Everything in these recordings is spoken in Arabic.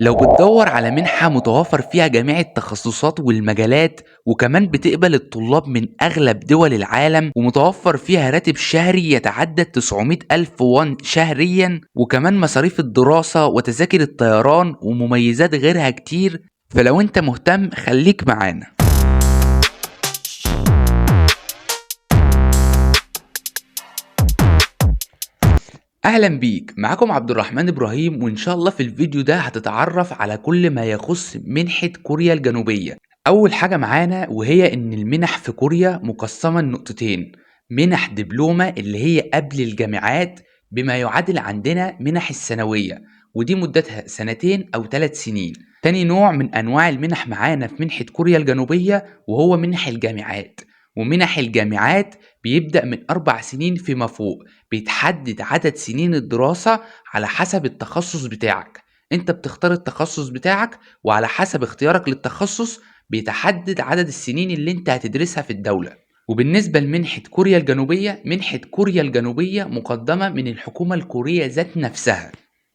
لو بتدور على منحة متوافر فيها جميع التخصصات والمجالات، وكمان بتقبل الطلاب من أغلب دول العالم، ومتوفر فيها راتب شهري يتعدى 900 ألف وون شهريا، وكمان مصاريف الدراسة وتذاكر الطيران ومميزات غيرها كتير، فلو انت مهتم خليك معانا. اهلا بيك، معاكم عبد الرحمن ابراهيم، وان شاء الله في الفيديو ده هتتعرف على كل ما يخص منحة كوريا الجنوبية. اول حاجة معانا وهي ان المنح في كوريا مقسمة لنقطتين: منح دبلومة اللي هي قبل الجامعات بما يعادل عندنا منح الثانوية، ودي مدتها 2 أو 3 سنين. تاني نوع من انواع المنح معانا في منحة كوريا الجنوبية وهو منح الجامعات. ومنح الجامعات بيبدأ من 4 سنين فيما فوق، بيتحدد عدد سنين الدراسة على حسب التخصص بتاعك. انت بتختار التخصص بتاعك، وعلى حسب اختيارك للتخصص بيتحدد عدد السنين اللي انت هتدرسها في الدولة. وبالنسبة لمنحة كوريا الجنوبية، منحة كوريا الجنوبية مقدمة من الحكومة الكورية ذات نفسها.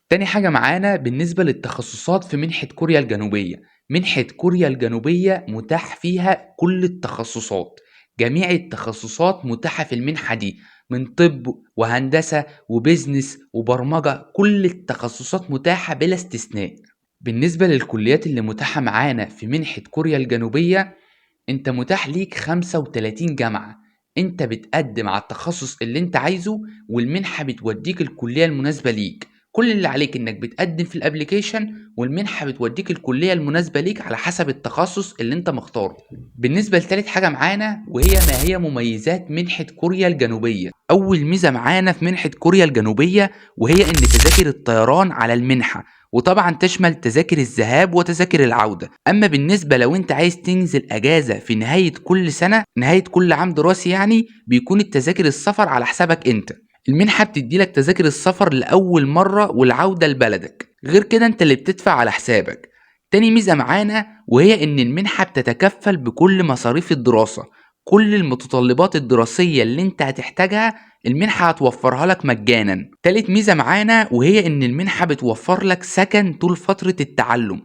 تاني حاجة معانا بالنسبة للتخصصات في منحة كوريا الجنوبية: منحة كوريا الجنوبية متاح فيها كل التخصصات. جميع التخصصات متاحة في المنحة دي، من طب وهندسة وبزنس وبرمجة، كل التخصصات متاحة بلا استثناء. بالنسبة للكليات اللي متاحة معانا في منحة كوريا الجنوبية، انت متاح ليك 35 جامعة. انت بتقدم على التخصص اللي انت عايزه، والمنحة بتوديك الكلية المناسبة ليك. كل اللي عليك انك بتقدم في الابليكيشن، والمنحة بتوديك الكلية المناسبة ليك على حسب التخصص اللي انت مختاره. بالنسبة لتالت حاجة معانا وهي ما هي مميزات منحة كوريا الجنوبية. اول ميزة معانا في منحة كوريا الجنوبية وهي ان تذاكر الطيران على المنحة، وطبعا تشمل تذاكر الذهاب وتذاكر العودة. اما بالنسبة لو انت عايز تنزل اجازة في نهاية كل سنة، نهاية كل عام دراسي يعني، بيكون التذاكر السفر على حسابك انت. المنحة بتديلك تذاكر السفر لأول مرة والعودة لبلدك، غير كده انت اللي بتدفع على حسابك. تاني ميزة معانا وهي ان المنحة بتتكفل بكل مصاريف الدراسة. كل المتطلبات الدراسية اللي انت هتحتاجها المنحة هتوفرها لك مجانا. تالت ميزة معانا وهي ان المنحة بتوفر لك سكن طول فترة التعلم.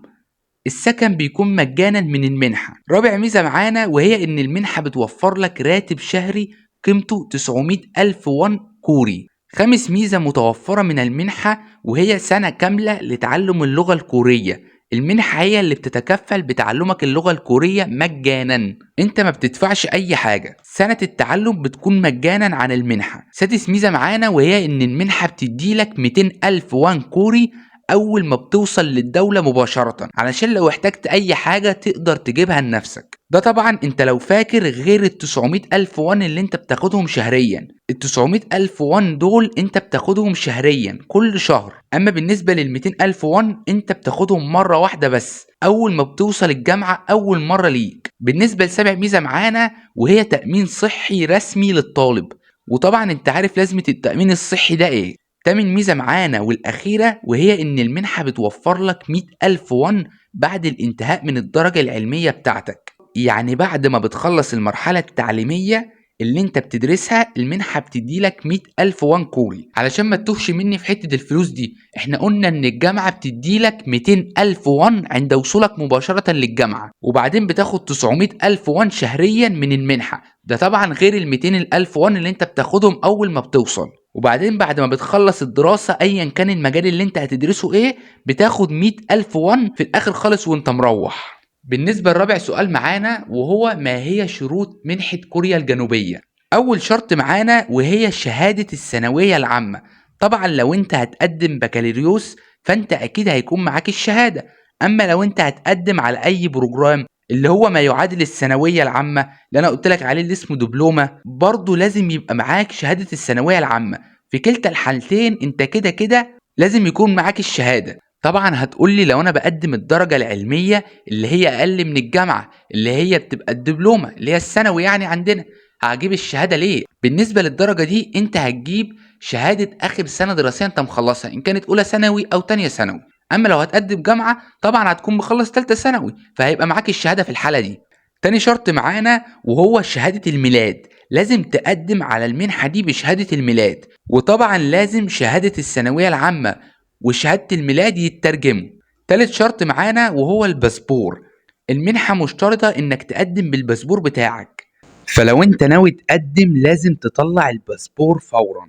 السكن بيكون مجانا من المنحة. رابع ميزة معانا وهي ان المنحة بتوفر لك راتب شهري قيمته 900 ألف وون كوري. خامس ميزة متوفرة من المنحة وهي سنة كاملة لتعلم اللغة الكورية. المنحة هي اللي بتتكفل بتعلمك اللغة الكورية مجانا، انت ما بتدفعش اي حاجة. سنة التعلم بتكون مجانا عن المنحة. سادس ميزة معانا وهي ان المنحة بتديلك 200 ألف وون كوري اول ما بتوصل للدولة مباشرة، علشان لو احتجت اي حاجة تقدر تجيبها لنفسك. ده طبعا انت لو فاكر غير ال 900 ألف وون اللي انت بتاخدهم شهريا. ال 900 ألف وون دول انت بتاخدهم شهريا كل شهر. اما بالنسبة لل 200 ألف وون انت بتاخدهم مرة واحدة بس اول ما بتوصل الجامعة اول مرة ليك. بالنسبة لسابع ميزة معانا وهي تأمين صحي رسمي للطالب. وطبعا انت عارف لازمة التأمين الصحي ده ايه. تامن ميزة معانا والأخيرة وهي إن المنحة بتوفر لك 100 ألف وون بعد الانتهاء من الدرجة العلمية بتاعتك. يعني بعد ما بتخلص المرحلة التعليمية اللي انت بتدرسها، المنحة بتديلك 100 ألف وون كوري. علشان ما تتوهش مني في حتة الفلوس دي، احنا قلنا ان الجامعة بتديلك 200 ألف وون عند وصولك مباشرة للجامعة، وبعدين بتاخد 900 ألف وون شهريا من المنحة. ده طبعا غير ال 200 ألف وون اللي انت بتاخدهم أول ما بتوصل. وبعدين بعد ما بتخلص الدراسة ايا كان المجال اللي انت هتدرسه ايه، بتاخد 100 ألف وون في الآخر خالص وانت مروح. بالنسبة لرابع سؤال معانا وهو ما هي شروط منحة كوريا الجنوبية. أول شرط معانا وهي شهادة الثانوية العامة. طبعا لو انت هتقدم بكالوريوس فانت اكيد هيكون معاك الشهادة. اما لو انت هتقدم على اي بروجرام اللي هو ما يعادل الثانوية العامة اللي انا قلت لك عليه اللي اسمه دبلومة، برضه لازم يبقى معاك شهادة الثانوية العامة. في كلتا الحالتين انت كده كده لازم يكون معاك الشهادة. طبعا هتقولي لو انا بقدم الدرجة العلمية اللي هي اقل من الجامعة اللي هي بتبقى الدبلومة اللي هي الثانوي يعني عندنا، هجيب الشهادة ليه؟ بالنسبة للدرجة دي انت هتجيب شهادة اخر سنة دراسية انت مخلصها، ان كانت اولى ثانوي او تانية ثانوي. اما لو هتقدم جامعة طبعا هتكون مخلص تالتة ثانوي، فهيبقى معاك الشهادة في الحالة دي. تاني شرط معانا وهو شهادة الميلاد. لازم تقدم على المنحة دي بشهادة الميلاد، وطبعا لازم شهادة الثانوية العامة وشهادة الميلاد يترجموا. تالت شرط معانا وهو الباسبور. المنحة مشترطة انك تقدم بالباسبور بتاعك، فلو انت ناوي تقدم لازم تطلع الباسبور فورا.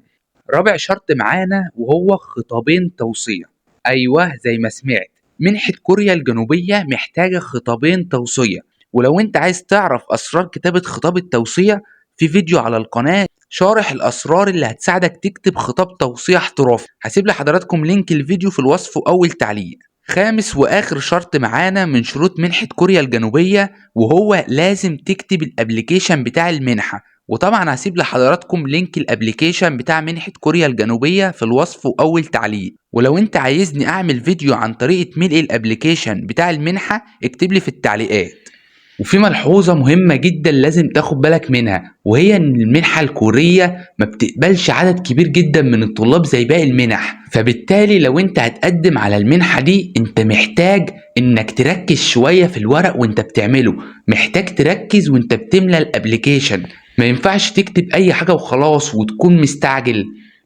رابع شرط معانا وهو خطابين توصية. ايوه زي ما سمعت، منحة كوريا الجنوبية محتاجة خطابين توصية. ولو انت عايز تعرف اسرار كتابة خطاب التوصية، في فيديو على القناة شارح الاسرار اللي هتساعدك تكتب خطاب توصية احترافي. هسيب لحضراتكم لينك الفيديو في الوصف واول تعليق. خامس واخر شرط معانا من شروط منحة كوريا الجنوبية وهو لازم تكتب الابليكيشن بتاع المنحة. وطبعا هسيب لحضراتكم لينك الابليكيشن بتاع منحة كوريا الجنوبية في الوصف واول تعليق. ولو انت عايزني اعمل فيديو عن طريقة ملء الابليكيشن بتاع المنحة اكتب لي في التعليقات. وفي ملحوظة مهمة جدا لازم تاخد بالك منها، وهي ان المنحة الكورية ما بتقبلش عدد كبير جدا من الطلاب زي باقي المنح. فبالتالي لو انت هتقدم على المنحة دي انت محتاج انك تركز شوية في الورق وانت بتعمله، محتاج تركز وانت بتملى الابليكيشن. ما ينفعش تكتب اي حاجة وخلاص وتكون مستعجل،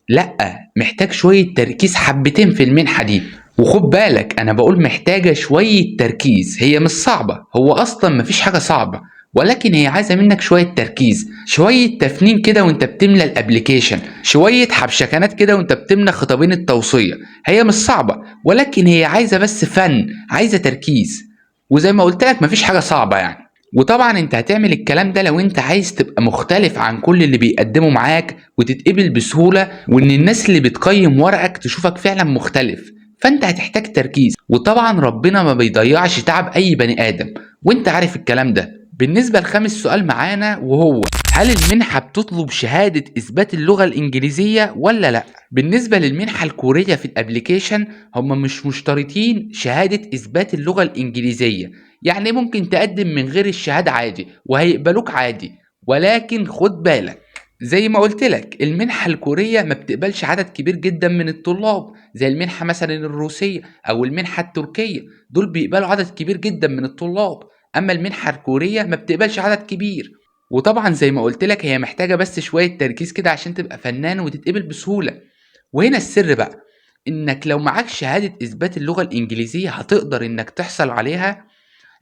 لا، محتاج شوية تركيز حبتين في المنحة دي. وخد بالك انا بقول محتاجة شوية تركيز، هي مش صعبة، هو اصلا مفيش حاجة صعبة، ولكن هي عايزة منك شوية تركيز، شوية تفنين كده وانت بتملى الابليكيشن، شوية حبشكنات كده وانت بتملى خطابين التوصية. هي مش صعبة ولكن هي عايزة بس فن، عايزة تركيز. وزي ما قلت لك مفيش حاجة صعبة يعني. وطبعا انت هتعمل الكلام ده لو انت عايز تبقى مختلف عن كل اللي بيقدموا معاك وتتقبل بسهولة، وان الناس اللي بتقيم ورقك تشوفك فعلا مختلف. فانت هتحتاج تركيز، وطبعا ربنا ما بيضيعش تعب اي بني ادم، وانت عارف الكلام ده. بالنسبة لخامس سؤال معانا وهو هل المنحة بتطلب شهادة إثبات اللغة الإنجليزية ولا لأ؟ بالنسبة للمنحة الكورية في الابليكيشن هم مش مشترطين شهادة إثبات اللغة الإنجليزية، يعني ممكن تقدم من غير الشهادة عادي وهيقبلوك عادي. ولكن خد بالك زي ما قلت لك المنحة الكورية ما بتقبلش عدد كبير جدا من الطلاب زي المنحة مثلا الروسية أو المنحة التركية، دول بيقبلوا عدد كبير جدا من الطلاب. أما المنحة الكورية ما بتقبلش عدد كبير. وطبعا زي ما قلت لك هي محتاجة بس شوية تركيز كده عشان تبقى فنان وتتقبل بسهولة. وهنا السر بقى، إنك لو معاك شهادة إثبات اللغة الإنجليزية هتقدر إنك تحصل عليها.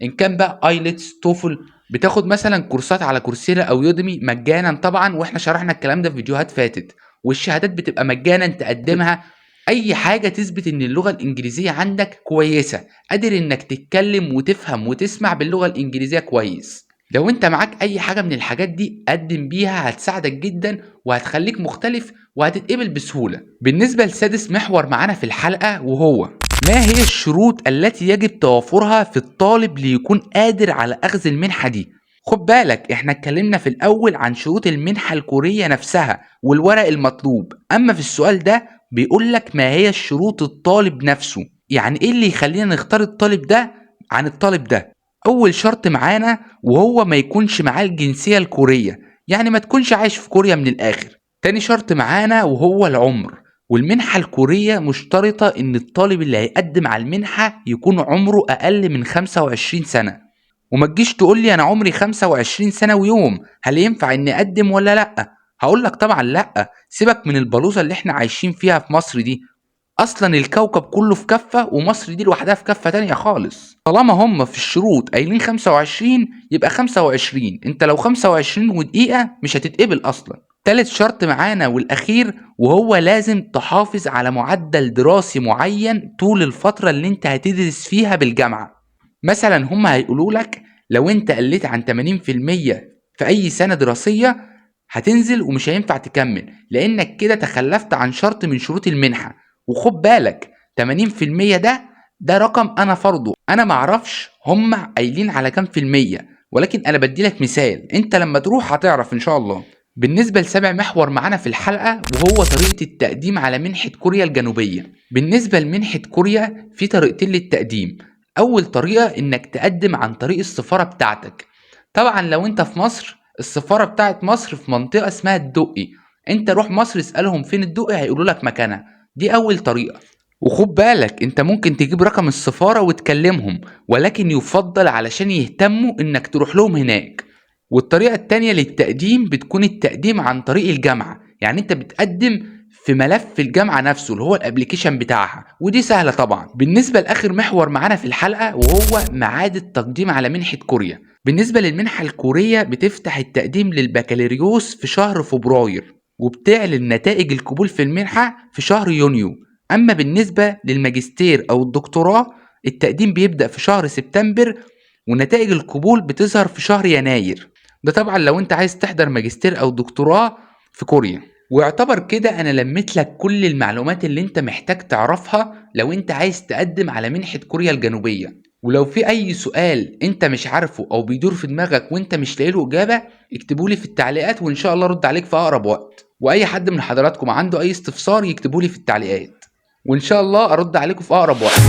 ان كان بقى ايلتس توفل، بتاخد مثلا كورسات على كورسيرا او يوديمي مجانا طبعا، واحنا شرحنا الكلام ده في فيديوهات فاتت. والشهادات بتبقى مجانا تقدمها. اي حاجة تثبت ان اللغة الانجليزية عندك كويسة، قادر انك تتكلم وتفهم وتسمع باللغة الانجليزية كويس. لو انت معاك اي حاجة من الحاجات دي قدم بيها، هتساعدك جدا وهتخليك مختلف وهتتقبل بسهولة. بالنسبة لسادس محور معانا في الحلقة وهو ما هي الشروط التي يجب توافرها في الطالب ليكون قادر على أخذ المنحة دي؟ خد بالك احنا اتكلمنا في الأول عن شروط المنحة الكورية نفسها والورق المطلوب، أما في السؤال ده بيقولك ما هي الشروط الطالب نفسه، يعني ايه اللي يخلينا نختار الطالب ده عن الطالب ده. أول شرط معانا وهو ما يكونش معاه الجنسية الكورية، يعني ما تكونش عايش في كوريا من الآخر. تاني شرط معانا وهو العمر، والمنحة الكورية مشترطة إن الطالب اللي هيقدم على المنحة يكون عمره أقل من 25 سنة. وما تجيش تقول لي أنا عمري 25 سنة ويوم هل ينفع إني أقدم ولا لأ؟ هقولك طبعا لأ، سيبك من البلوزة اللي إحنا عايشين فيها في مصر دي. أصلا الكوكب كله في كفة ومصر دي لوحدها في كفة تانية خالص. طالما هم في الشروط قايلين 25 يبقى 25، أنت لو 25 ودقيقة مش هتتقبل أصلا. تالت شرط معانا والأخير وهو لازم تحافظ على معدل دراسي معين طول الفترة اللي انت هتدرس فيها بالجامعة. مثلا هم هيقولوا لك لو انت قلت عن 80% في أي سنة دراسية هتنزل ومش هينفع تكمل، لأنك كده تخلفت عن شرط من شروط المنحة. وخد بالك 80% ده رقم أنا فرضه، أنا معرفش هم قايلين على كام في المية، ولكن أنا بديلك مثال، انت لما تروح هتعرف إن شاء الله. بالنسبة لسابع محور معانا في الحلقة وهو طريقة التقديم على منحة كوريا الجنوبية. بالنسبة لمنحة كوريا في طريقتين للتقديم. أول طريقة إنك تقدم عن طريق السفارة بتاعتك. طبعا لو أنت في مصر السفارة بتاعت مصر في منطقة اسمها الدقي، أنت روح مصر اسألهم فين الدقي هيقولوا لك مكانها. دي أول طريقة. وخد بالك انت ممكن تجيب رقم السفارة وتكلمهم، ولكن يفضل علشان يهتموا انك تروح لهم هناك. والطريقة التانية للتقديم بتكون التقديم عن طريق الجامعة، يعني انت بتقدم في ملف الجامعة نفسه اللي هو الابليكيشن بتاعها، ودي سهلة طبعا. بالنسبة لآخر محور معانا في الحلقة وهو ميعاد التقديم على منحة كوريا. بالنسبة للمنحة الكورية بتفتح التقديم للبكالوريوس في شهر فبراير، وبتعلن نتائج القبول في المنحة في شهر يونيو. أما بالنسبة للماجستير أو الدكتوراه التقديم بيبدأ في شهر سبتمبر، ونتائج القبول بتظهر في شهر يناير. ده طبعا لو انت عايز تحضر ماجستير أو دكتوراه في كوريا. ويعتبر كده انا لميت لك كل المعلومات اللي انت محتاج تعرفها لو انت عايز تقدم على منحة كوريا الجنوبية. ولو في اي سؤال انت مش عارفه او بيدور في دماغك وانت مش لاقي له اجابة، اكتبولي في التعليقات وان شاء الله ارد عليك في اقرب وقت. واي حد من حضراتكم عنده اي استفسار يكتبولي في التعليقات، وان شاء الله ارد عليكم في اقرب وقت.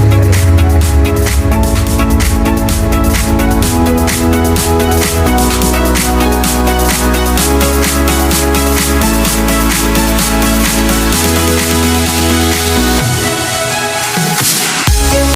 سلام.